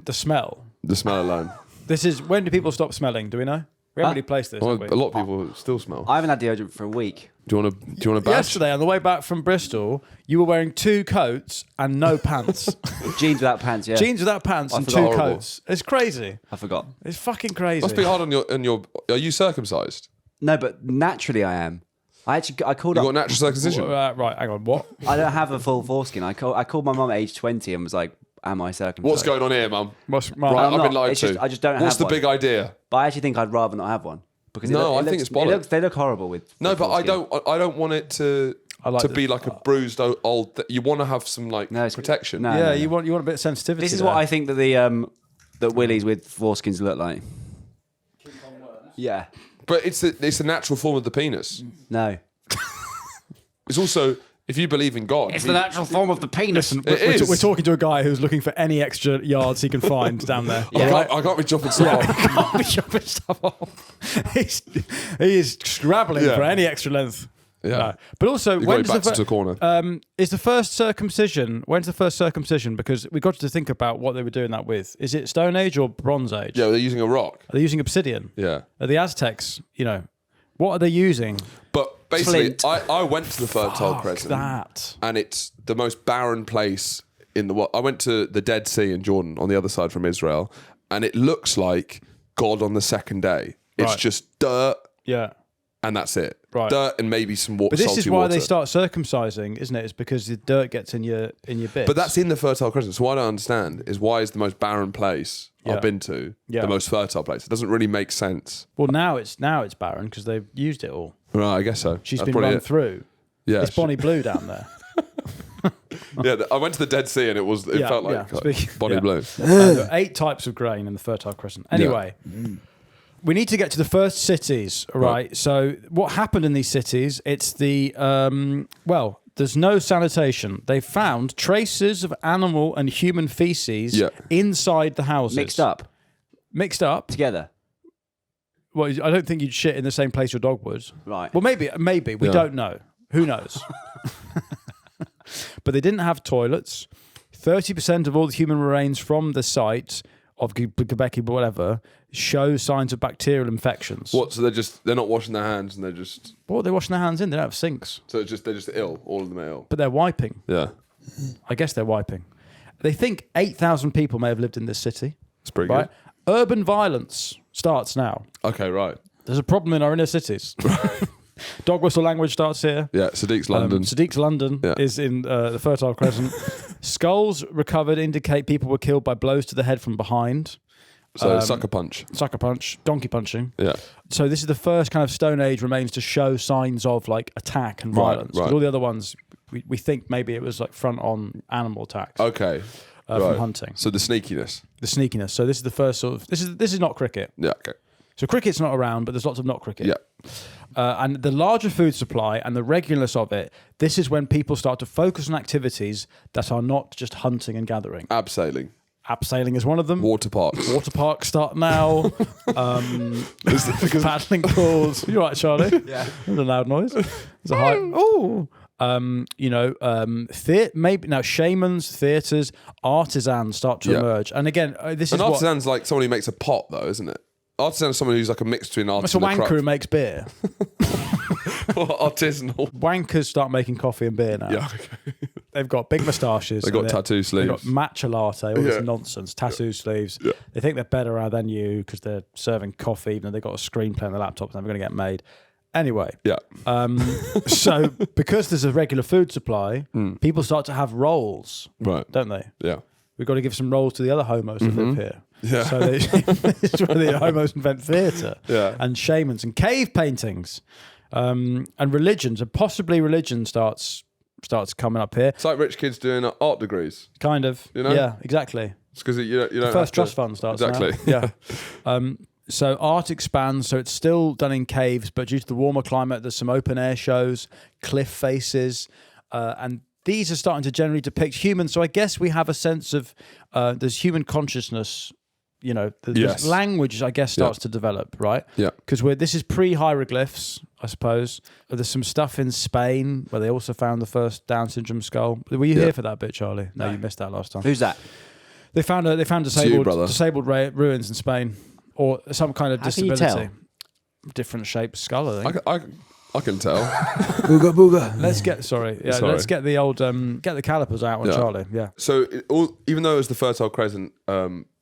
The smell. The smell alone. This is... When do people stop smelling? Do we know? We haven't really placed this, Well, have we? a lot of people still smell. I haven't had deodorant for a week. Do you want to badge? Yesterday, on the way back from Bristol, you were wearing 2 coats and no pants. Jeans without pants, yeah. Jeans without pants and 2 horrible. coats. It's crazy. I forgot. It's fucking crazy. Must be hard on your... Are you circumcised? No, but naturally I am. I called You up... got natural circumcision? Right, hang on. What? I don't have a full foreskin. I called my mum at age 20 and was like, am I circumcised? What's going on here, Mum? Right, I've been lied It's to. just- I just don't What's have the one. big idea? But I actually think I'd rather not have one. Because No, I think it's bollocks. They look horrible with... No, but I foreskin. don't want it to be like a bruised old... You want to have some like protection. No, Yeah, no. you want a bit of sensitivity. This is there. what I think that the that willies with foreskins look like. Yeah. But it's the natural form of the penis. No. It's also, if you believe in God... It's the natural form of the penis. We're talking to a guy who's looking for any extra yards he can find down there. I can't be chopping stuff off. Can't be chopping stuff off. He is scrabbling for any extra length. Yeah. No. But also, You've when got your back to the corner. is the first circumcision? When's the first circumcision? Because we got to think about what they were doing that with. Is it Stone Age or Bronze Age? Yeah, they're using a rock. Are they using obsidian? Yeah. Are the Aztecs? What are they using? But basically, Flint. I went to the Fertile Fuck Crescent. that. And it's the most barren place in the world. I went to the Dead Sea in Jordan on the other side from Israel, and it looks like God on the second day. It's Right. just dirt, Yeah. and that's it. Right. Dirt and maybe some water. But this is why water. they start circumcising, isn't it? It's because the dirt gets in your bits. But that's in the Fertile Crescent. So what I don't understand is why is the most barren place Yeah. I've been to Yeah. the most fertile place? It doesn't really make sense. Well, now it's barren because they've used it all. Right, I guess so. She's That's been probably run it. through. Yeah, It's Bonnie Blue down there. I went to the Dead Sea and it felt like Bonnie Blue. There are 8 types of grain in the Fertile Crescent. Anyway, we need to get to the first cities, right? So what happened in these cities, it's the, there's no sanitation. They found traces of animal and human feces inside the houses. Mixed up? Together. Well, I don't think you'd shit in the same place your dog would. Right. Well, maybe. We don't know. Who knows? But they didn't have toilets. 30% of all the human remains from the site of Göbekli, whatever, show signs of bacterial infections. What? So they're not washing their hands and they're just... What are they washing their hands in? They don't have sinks. So they're just ill. All of them are ill. But they're wiping. Yeah. I guess they're wiping. They think 8,000 people may have lived in this city. It's pretty Right? good. Urban violence starts now. Okay, right. There's a problem in our inner cities. Dog whistle language starts here. Yeah, Sadiq's London. Sadiq's London is in the Fertile Crescent. Skulls recovered indicate people were killed by blows to the head from behind. So sucker punch. Sucker punch, donkey punching. Yeah. So this is the first kind of Stone Age remains to show signs of like attack and violence. 'Cause all the other ones, we think maybe it was like front on animal attacks. Okay. From hunting. So the sneakiness. The sneakiness. So this is the first sort of this is not cricket. Yeah. Okay. So cricket's not around, but there's lots of not cricket. Yeah. And the larger food supply and the regularness of it, this is when people start to focus on activities that are not just hunting and gathering. Abseiling. Abseiling is one of them. Water parks. Water parks start now. Paddling pools. You all right, Charlie? Yeah. There's a loud noise. There's a high. Oh. Maybe now shamans, theatres, artisans start to emerge. And again, this is an artisan's like someone who makes a pot, though, isn't it? Artisan is someone who's like a mix between artisan and a wanker who makes beer. Artisanal. Wankers start making coffee and beer now. Yeah, okay. They've got big moustaches. They've got tattoo sleeves. They've got matcha latte, all this nonsense, tattoo sleeves. Yeah. They think they're better than you because they're serving coffee, even though they've got a screenplay on the laptop and they're going to get made. Anyway, so because there's a regular food supply, people start to have roles, right? Don't they? Yeah. We've got to give some roles to the other homos that live here. Yeah. So this is where the homos invent theatre and shamans and cave paintings and religions, and possibly religion starts coming up here. It's like rich kids doing art degrees. Kind of. You know? Yeah, exactly. It's because you don't the first trust fund starts exactly. Now. Yeah. So art expands, so it's still done in caves, but due to the warmer climate, there's some open air shows, cliff faces, and these are starting to generally depict humans. So I guess we have a sense of there's human consciousness. You know, this language, I guess, starts to develop, right? Yeah. Because this is pre-hieroglyphs, I suppose. There's some stuff in Spain where they also found the first Down syndrome skull. Were you here for that bit, Charlie? No, you missed that last time. Who's that? They found disabled ruins in Spain, or some kind of disability. Can you tell? Different shaped skull, I think. I can tell. Booga. Let's get let's get the old get the calipers out on Charlie. Yeah. So even though it was the Fertile Crescent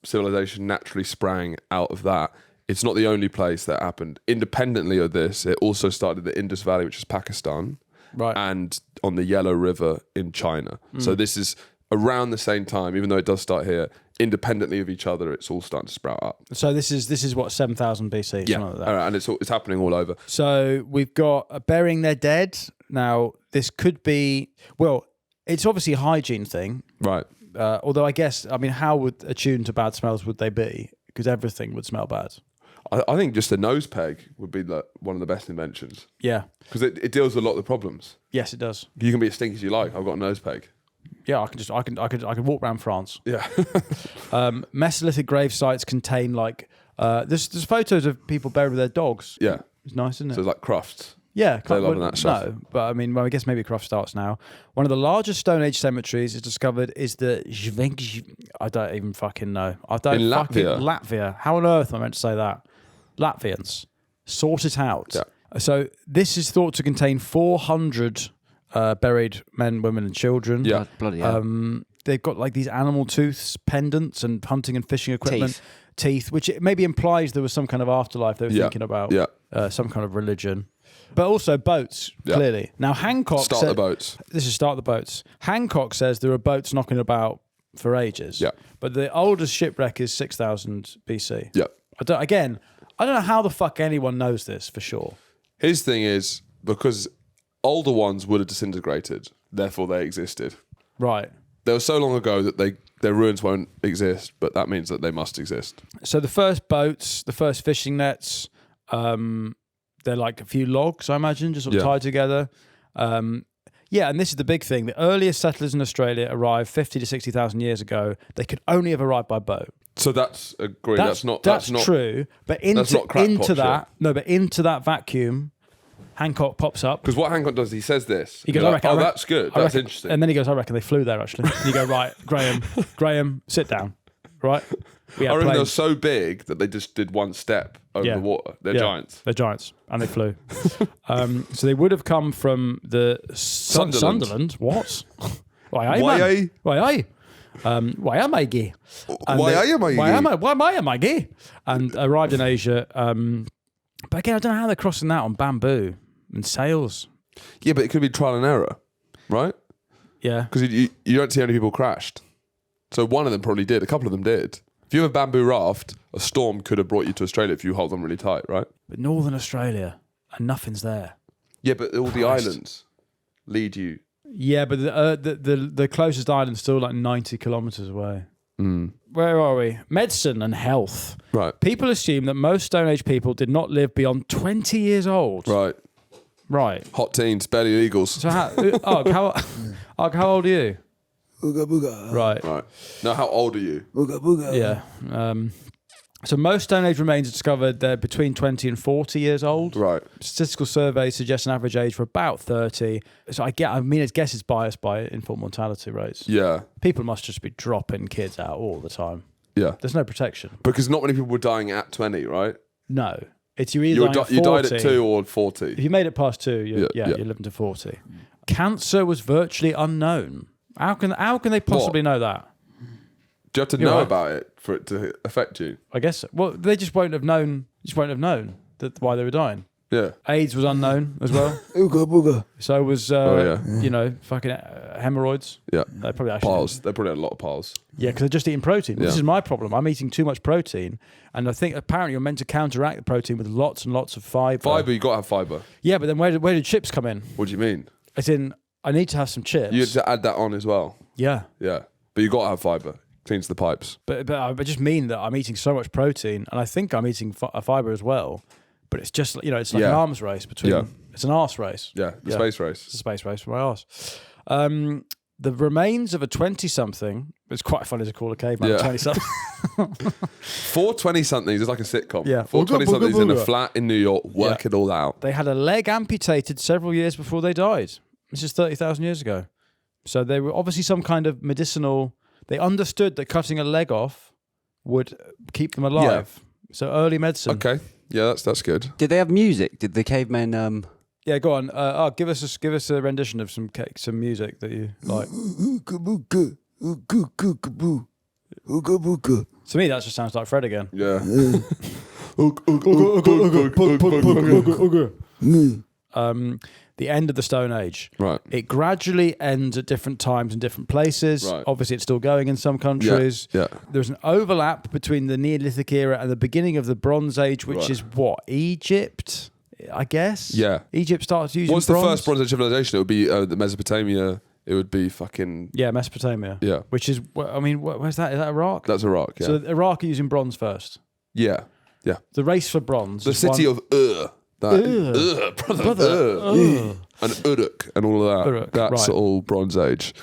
civilization naturally sprang out of that, it's not the only place that happened. Independently of this, it also started the Indus Valley, which is Pakistan, right, and on the Yellow River in China. So this is around the same time, even though it does start here. Independently of each other, it's all starting to sprout up. So this is what 7,000 BC. Yeah, like that. All right, and it's happening all over. So we've got burying their dead. Now this could be it's obviously a hygiene thing, right? Although I guess how attuned to bad smells would they be? Because everything would smell bad. I think just a nose peg would be one of the best inventions. Yeah, because it deals with a lot of the problems. Yes, it does. You can be as stinky as you like. I've got a nose peg. Yeah, I could walk around France. Yeah. Mesolithic grave sites contain there's photos of people buried with their dogs. Yeah, it's nice, isn't it? So it's like crofts. Yeah, they're loving that stuff. No, but I guess maybe Croft starts now. One of the largest Stone Age cemeteries is discovered is the I don't even fucking know. In Latvia. Latvia. How on earth am I meant to say that? Latvians, sort it out. Yeah. So this is thought to contain 400 buried men, women, and children. Yeah, bloody hell. They've got these animal tooths, pendants, and hunting and fishing equipment. Teeth, which it maybe implies there was some kind of afterlife they were thinking about. Yeah. Some kind of religion. But also boats, clearly. Now, Hancock Start the boats. This is start the boats. Hancock says there are boats knocking about for ages. Yeah. But the oldest shipwreck is 6,000 BC. Yeah. I don't know how the fuck anyone knows this for sure. His thing is, because older ones would have disintegrated, therefore they existed. Right. They were so long ago that their ruins won't exist, but that means that they must exist. So the first boats, the first fishing nets, they're like a few logs, I imagine, just sort of tied together. And this is the big thing. The earliest settlers in Australia arrived 50 to 60,000 years ago. They could only have arrived by boat. So that's agreed. That's not true. But into that vacuum, Hancock pops up. Because what Hancock does, he says this. He goes, that's good. That's interesting. And then he goes, I reckon they flew there, actually. And you go, right, Graham, sit down. Right? I reckon they were so big that they just did one step over the water. They're giants. They're giants. And they flew. So they would have come from the Sunderland. What? Why am I? Why am I gay? And arrived in Asia. But again, I don't know how they're crossing that on bamboo and sails. Yeah, but it could be trial and error, right? Yeah. Because you don't see how many people crashed. So one of them probably did. A couple of them did. If you have a bamboo raft, a storm could have brought you to Australia if you hold them really tight, right? But Northern Australia, and nothing's there. Yeah, but all the islands lead you. Yeah, but the closest island's still like 90 kilometres away. Mm. Where are we? Medicine and health. Right. People assume that most Stone Age people did not live beyond 20 years old. Right. Hot teens, belly eagles. So how old are you? Booga booga. Right. Right. Now, how old are you? Booga booga. Yeah. So most Stone Age remains are discovered they're between 20 and 40 years old. Right. Statistical surveys suggest an average age for about 30. So I guess it's biased by infant mortality rates. Yeah. People must just be dropping kids out all the time. Yeah. There's no protection. Because not many people were dying at 20, right? No. It's you either dying at 40. You died at 2 or 40. If you made it past 2, you're living to 40. Cancer was virtually unknown. How can they possibly know that? Do you have to know about it for it to affect you? I guess. Well, they just won't have known. That why they were dying. Yeah. AIDS was unknown as well. Ooga booga. So was fucking hemorrhoids. Yeah. They probably actually Piles. They probably had a lot of piles. Yeah, because they're just eating protein. Yeah. This is my problem. I'm eating too much protein, and I think apparently you're meant to counteract the protein with lots and lots of fiber. Fiber, you got to have fiber. Yeah, but then where did chips come in? What do you mean? As in, I need to have some chips. You had to add that on as well. Yeah. Yeah. But you got to have fiber. Cleans the pipes. But I just mean that I'm eating so much protein, and I think I'm eating a fiber as well. But it's just, it's like an arms race between. Yeah. It's an arse race. Yeah, the space race. It's a space race for my arse. The remains of a 20-something. It's quite funny to call a caveman 20-something. 4 20-somethings is like a sitcom. Yeah. 4 20-somethings in a flat in New York. Work it all out. They had a leg amputated several years before they died. This is 30,000 years ago. So they were obviously some kind of medicinal. They understood that cutting a leg off would keep them alive. Yeah. So early medicine. Okay. Yeah, that's good. Did they have music? Did the cavemen? Yeah, go on. Give us a rendition of some music that you like. To me, that just sounds like Fred again. Yeah. The end of the Stone Age. Right. It gradually ends at different times and different places. Right. Obviously, it's still going in some countries. Yeah. There's an overlap between the Neolithic era and the beginning of the Bronze Age, which is what? Egypt, I guess? Yeah. Egypt started using What's bronze? the first Bronze Age civilization? It would be the Mesopotamia. It would be fucking... Yeah, Mesopotamia. Yeah. Which is, where's that? Is that Iraq? That's Iraq, yeah. So Iraq are using bronze first. Yeah. Yeah. The race for bronze. The city of brother. And Uruk and all of that. Uruk, That's right. all Bronze Age.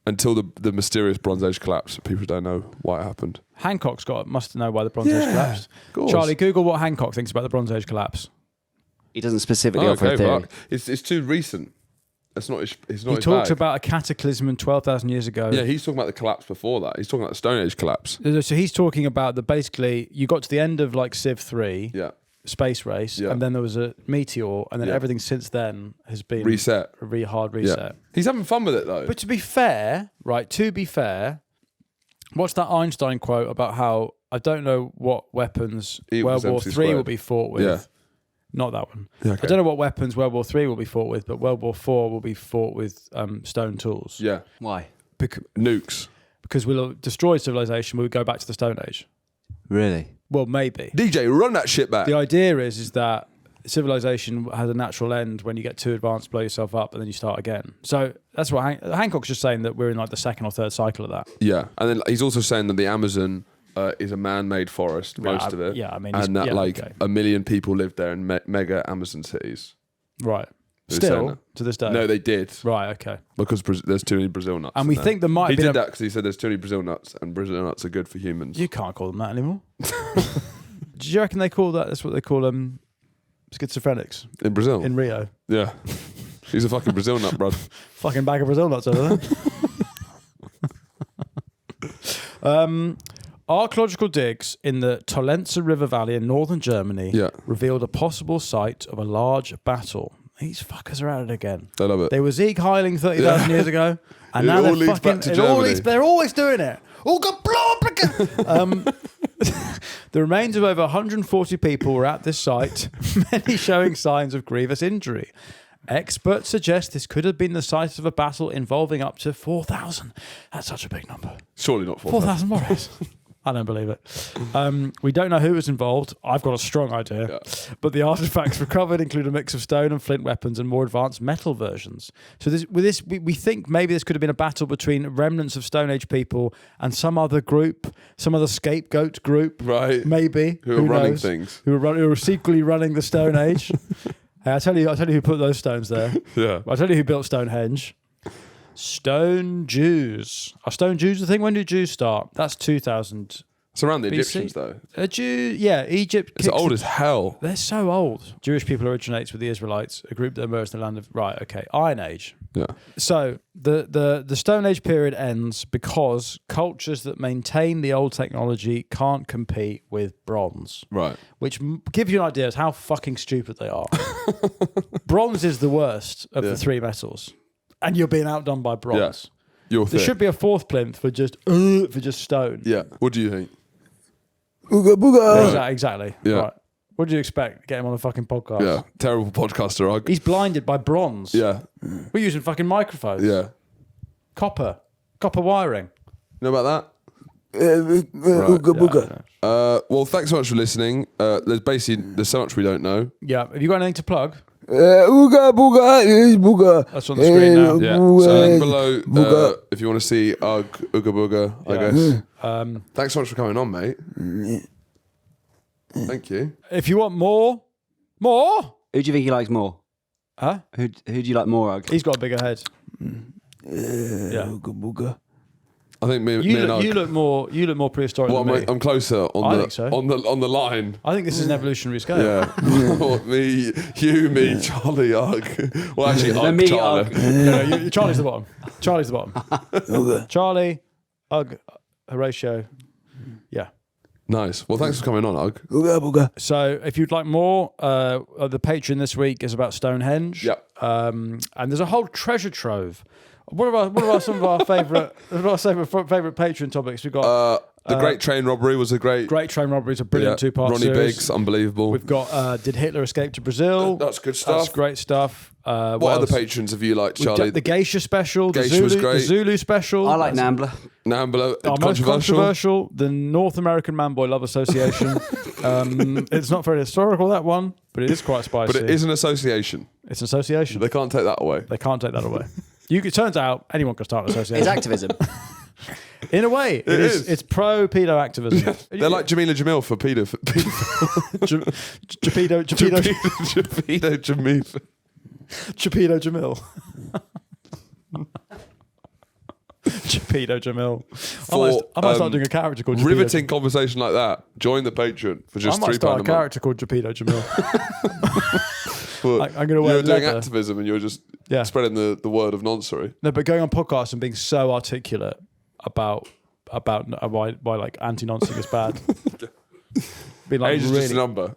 Until the mysterious Bronze Age collapse. People don't know why it happened. Hancock's must know why the Bronze Age collapsed. Charlie, Google what Hancock thinks about the Bronze Age collapse. He doesn't specifically offer a theory. It's too recent. It's not his He talks about a cataclysm 12,000 years ago. Yeah, he's talking about the collapse before that. He's talking about the Stone Age collapse. So he's talking about that basically you got to the end of like Civ 3, space race, and then there was a meteor, and then everything since then has been reset. A really hard reset. Yeah. He's having fun with it though. But to be fair, what's that Einstein quote about how I don't know what weapons World War III will be fought with? Yeah. Not that one. Yeah, okay. I don't know what weapons World War III will be fought with, but World War IV will be fought with stone tools. Yeah. Why? Nukes. Because we'll destroy civilization, we'll go back to the Stone Age. Really? Well, maybe. DJ, run that shit back. The idea is that civilization has a natural end when you get too advanced, blow yourself up, and then you start again. So that's what Hancock's just saying, that we're in like the second or third cycle of that. Yeah. And then he's also saying that the Amazon... is a man-made forest, most of it. Yeah, I mean... And that 1 million people lived there in mega Amazon cities. Right. Still, to this day? No, they did. Right, okay. Because there's too many Brazil nuts. And we think there might have been... He did that because he said there's too many Brazil nuts, and Brazil nuts are good for humans. You can't call them that anymore. Do you reckon they call that... That's what they call schizophrenics? In Brazil? In Rio? Yeah. He's a fucking Brazil nut, bruv. Fucking bag of Brazil nuts over there. Archaeological digs in the Tolenza River Valley in northern Germany revealed a possible site of a large battle. These fuckers are at it again. They love it. They were Sieg Heiling 30,000 years ago, and now they're fucking... They're always doing it. The remains of over 140 people were at this site, many showing signs of grievous injury. Experts suggest this could have been the site of a battle involving up to 4,000. That's such a big number. Surely not 4,000. 4,000 warriors. I don't believe it. We don't know who was involved. I've got a strong idea. But the artifacts recovered include a mix of stone and flint weapons and more advanced metal versions. So we think maybe this could have been a battle between remnants of Stone Age people and some other group, some other scapegoat group. Right. Maybe. Who are running things. Who are secretly running the Stone Age. Hey, I'll tell you who put those stones there. Yeah. I'll tell you who built Stonehenge. Stone Jews. Are stone Jews a thing? When did Jews start? That's 2000. It's around the BC? Egyptians, though. Egypt. It's old as hell. They're so old. Jewish people originates with the Israelites, a group that emerged in the land of Iron Age. Yeah. So the Stone Age period ends because cultures that maintain the old technology can't compete with bronze. Right. Which gives you an idea of how fucking stupid they are. Bronze is the worst of the three metals, and you're being outdone by bronze. Yeah. There should be a fourth plinth for just stone. Yeah. What do you think? Booga booga. Exactly. Yeah. Right. What do you expect? Get him on a fucking podcast. Yeah. Terrible podcaster. He's blinded by bronze. Yeah. We're using fucking microphones. Yeah. Copper wiring. You know about that? Booga booga. Well, thanks so much for listening. There's so much we don't know. Yeah. Have you got anything to plug? Ooga booga is booga. That's on the screen now. Yeah. So link below if you want to see Ooga Booga, I guess. Thanks so much for coming on, mate. Thank you. If you want more, Who do you think he likes more? huh? Who do you like more, Og? He's got a bigger head. Booga booga. I think me and You Ugg. look more prehistoric Well, than me. I'm closer I think so. on the line. I think this is an evolutionary scale. Yeah. me, Charlie, Ugg. Well, actually, Ugg, me, Charlie. Ugg. No, Charlie's the bottom. Charlie's the bottom. Booga. Charlie, Ugg, Horatio. Yeah. Nice. Well, thanks for coming on, Ugg. Booga booga. So if you'd like more, the Patreon this week is about Stonehenge. Yep. And there's a whole treasure trove. What are some of our favourite Patreon topics? We've got The Great Train Robbery was a great train robberies, a brilliant two-part Ronnie series. Biggs, unbelievable. We've got Did Hitler Escape to Brazil? That's good stuff. That's great stuff. What other patrons have you liked, We've Charlie? got the Geisha special, Geisha was great. the Zulu special. I like Nambla. Nambla, Our most controversial, the North American Man-Boy Love Association. It's not very historical, that one, but it is quite spicy. But it is an association. It's an association. They can't take that away. They can't take that away. It turns out anyone can start an association. It's activism. In a way, it is. It's pro-pedo activism. They're like Jamila Jamil for pedo. Japedo Jamil. Chapedo Jamil. Chapedo Jamil. I might start doing a character called Chapedo. Riveting conversation like that. Join the Patreon for just I might £3 start a a character called Chapedo Jamil. I'm going to wear You're doing leather. activism and you're just Yeah. spreading the word of nonsense. No, but going on podcasts and being so articulate about why like anti-nonsense is bad. Being like Age is really, just a number.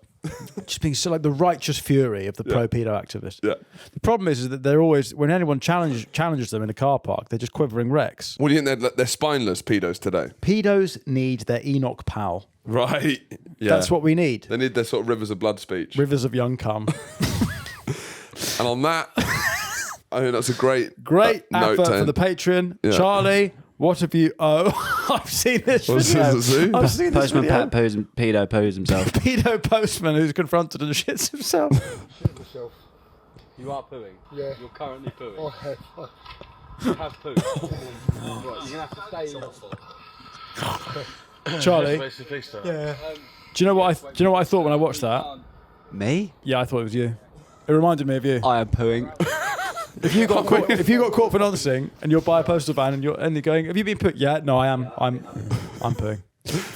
just being so like the righteous fury of the pro-pedo activist. Yeah. The problem is that they're always, when anyone challenges them in a car park, they're just quivering wrecks. What do you think? They're spineless pedos today. Pedos need their Enoch pal. Right. Yeah. That's what we need. They need their sort of rivers of blood speech. Rivers of young cum. And on that, I think that's a great Great note advert to for end. the Patreon. Yeah. Charlie, what have you... Oh, I've seen this What's video. this, Zoo? I've seen this Postman video. Pat pedo pose himself. Pedo postman who's confronted and shits himself. You are pooing? Yeah. You're currently pooing? Oh, heck. You have pooed? Right, you're going to have to stay in Charlie, basically start. do you know what I thought when I watched that? Me? Yeah, I thought it was you. It reminded me of you. I am pooing. If you got caught for nonsense and you're by a postal van and you're going, have you been put? Yeah, no, I am. I'm pooing.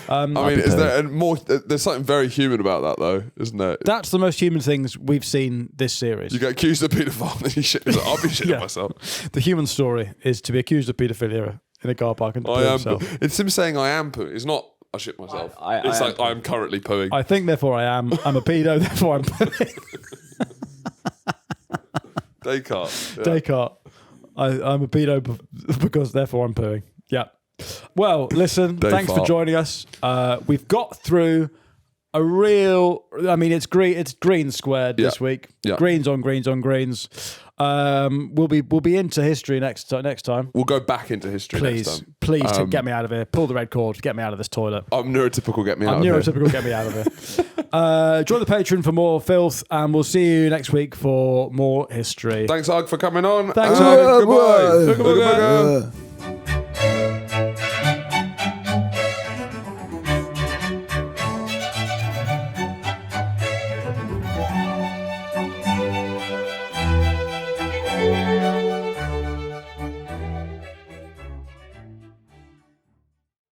I mean, is there more? There's something very human about that, though, isn't there? That's the most human things we've seen this series. You get accused of paedophile, and then you shit. Like, I'll be shitting Yeah. myself. The human story is to be accused of paedophilia in a car park and to poo I am. himself. It's him saying I am pooing. It's not. I shit myself. It's like I'm currently pooing. I think, therefore I am. I'm a pedo, therefore I'm pooing. Descartes. Yeah. Descartes. I'm a pedo because therefore I'm pooing. Yeah. Well, listen, Day thanks for fart. joining us. We've got through a real, I mean, it's green squared this Yeah. week. Yeah. Greens on greens. We'll be into history next time. We'll go back into history next time. Please get me out of here. Pull the red cord. Get me out of this toilet. I'm neurotypical. Get me out. I'm of here. neurotypical. Get me out of here. Join the Patreon for more filth, and we'll see you next week for more history. Thanks, Ugg, for coming on. Thanks, And Ugg. Goodbye. Booga, booga.